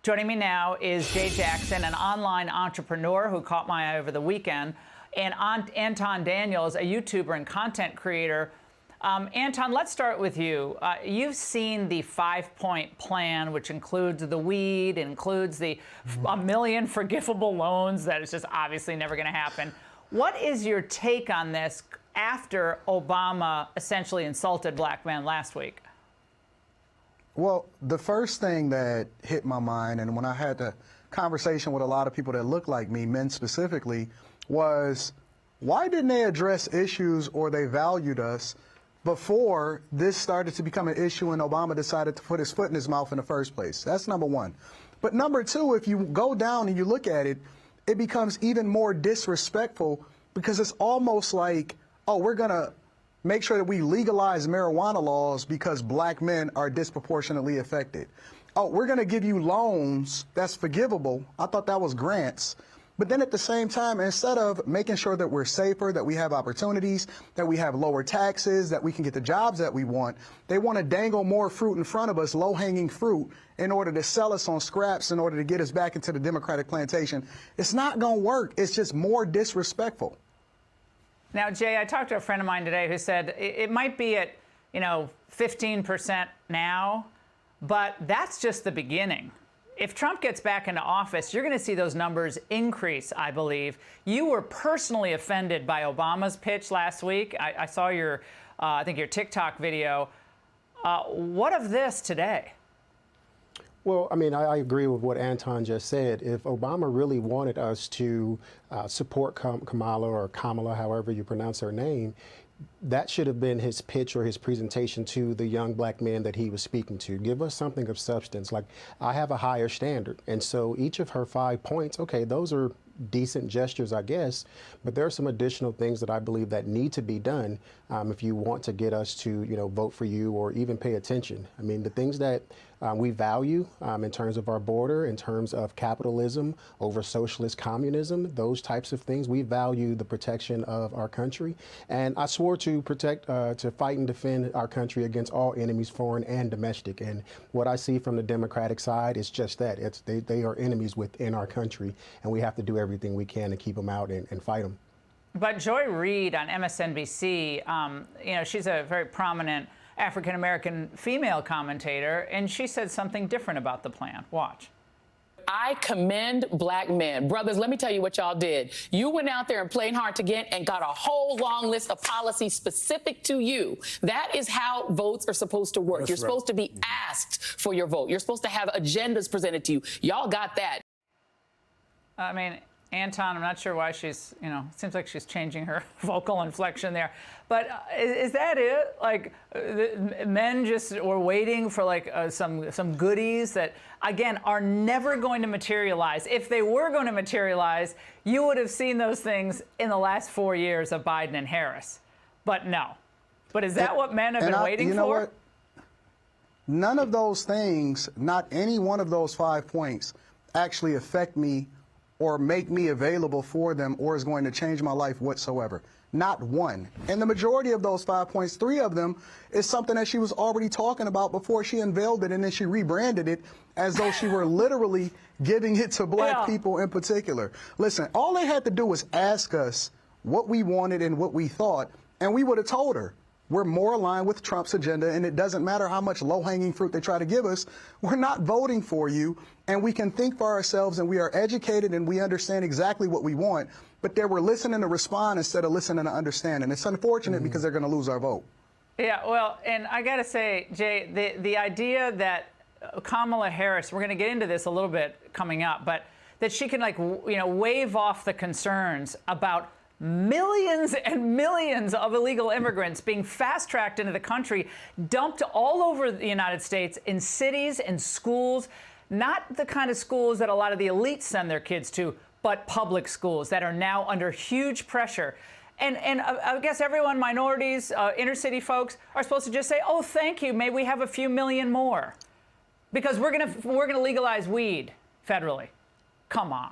Joining me now is Jay Jackson, an online entrepreneur who caught my eye over the weekend, and Anton Daniels, a YouTuber and content creator. Anton, let's start with you. You've seen the 5-point plan, which includes the weed, includes the $1 million forgivable loans that is just obviously never going to happen. What is your take on this after Obama essentially insulted black men last week? Well, the first thing that hit my mind, and when I had the conversation with a lot of people that look like me, men specifically, was why didn't they address issues or they valued us before this started to become an issue and Obama decided to put his foot in his mouth in the first place? That's number one. But number two, if you go down and you look at it, it becomes even more disrespectful because it's almost like, oh, we're going to make sure that we legalize marijuana laws because black men are disproportionately affected. Oh, we're going to give you loans that's forgivable. I thought that was grants. But then at the same time, instead of making sure that we're safer, that we have opportunities, that we have lower taxes, that we can get the jobs that we want, they want to dangle more fruit in front of us, low-hanging fruit, in order to sell us on scraps, in order to get us back into the Democratic plantation. It's not going to work. It's just more disrespectful. Now, Jay, I talked to a friend of mine today who said it might be at, 15% now, but that's just the beginning. If Trump gets back into office, you're going to see those numbers increase, I believe. You were personally offended by Obama's pitch last week. I saw your, I think your TikTok video. What of this today? Well, I mean, I agree with what Anton just said. If Obama really wanted us to support Kamala, however you pronounce her name, that should have been his pitch or his presentation to the young black men that he was speaking to. Give us something of substance. Like, I have a higher standard. And so each of her 5 points, okay, those are decent gestures, I guess, but there are some additional things that I believe that need to be done if you want to get us to, vote for you or even pay attention. I mean, the things that we value in terms of our border, in terms of capitalism over socialist communism, those types of things, we value the protection of our country. And I swore to protect, to fight and defend our country against all enemies, foreign and domestic. And what I see from the Democratic side is just that. They are enemies within our country, and we have to do everything we can to keep them out and fight them. But Joy Reid on MSNBC, she's a very prominent African-American female commentator, and she said something different about the plan. Watch. I commend black men. Brothers, let me tell you what y'all did. You went out there and played hard to get and got a whole long list of policies specific to you. That is how votes are supposed to work. You're supposed to be asked for your vote. You're supposed to have agendas presented to you. Y'all got that. I mean, Anton, I'm not sure why she's, it seems like she's changing her vocal inflection there. But is that it? Like, men just were waiting for, like, some goodies that, again, are never going to materialize. If they were going to materialize, you would have seen those things in the last 4 years of Biden and Harris. But no. But is that what men have been waiting for? You know what? None of those things, not any one of those 5 points, actually affect me or make me available for them or is going to change my life whatsoever. Not one. And the majority of those 5 points, 3 of them, is something that she was already talking about before she unveiled it, and then she rebranded it as though she were literally giving it to black people in particular. Listen, all they had to do was ask us what we wanted and what we thought, and we would have told her. We're more aligned with Trump's agenda, and it doesn't matter how much low-hanging fruit they try to give us. We're not voting for you, and we can think for ourselves, and we are educated, and we understand exactly what we want. But they were listening to respond instead of listening to understand, and it's unfortunate because they're going to lose our vote. Yeah, well, and I got to say, Jay, the idea that Kamala Harris, we're going to get into this a little bit coming up, but that she can, wave off the concerns about millions and millions of illegal immigrants being fast-tracked into the country, dumped all over the United States in cities and schools, not the kind of schools that a lot of the elites send their kids to, but public schools that are now under huge pressure. And I guess everyone, minorities, inner city folks, are supposed to just say, oh, thank you, may we have a few million more. Because we're gonna legalize weed federally. Come on.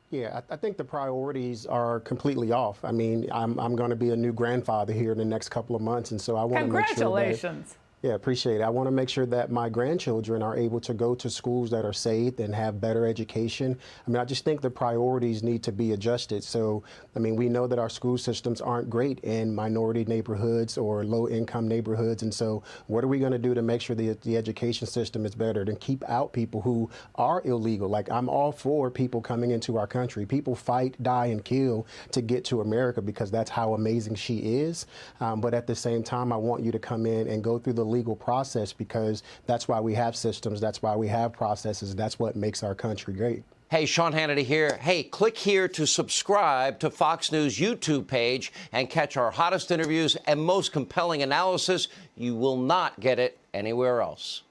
Yeah, I think the priorities are completely off. I mean, I'm going to be a new grandfather here in the next couple of months, and so I want to make sure that. Congratulations. Yeah, appreciate it. I want to make sure that my grandchildren are able to go to schools that are safe and have better education. I mean, I just think the priorities need to be adjusted. So, I mean, we know that our school systems aren't great in minority neighborhoods or low-income neighborhoods. And so what are we going to do to make sure the education system is better, to keep out people who are illegal? Like, I'm all for people coming into our country. People fight, die, and kill to get to America because that's how amazing she is. But at the same time, I want you to come in and go through the legal process, because that's why we have systems, that's why we have processes, that's what makes our country great. Hey, Sean Hannity here. Hey, click here to subscribe to Fox News YouTube page and catch our hottest interviews and most compelling analysis. You will not get it anywhere else.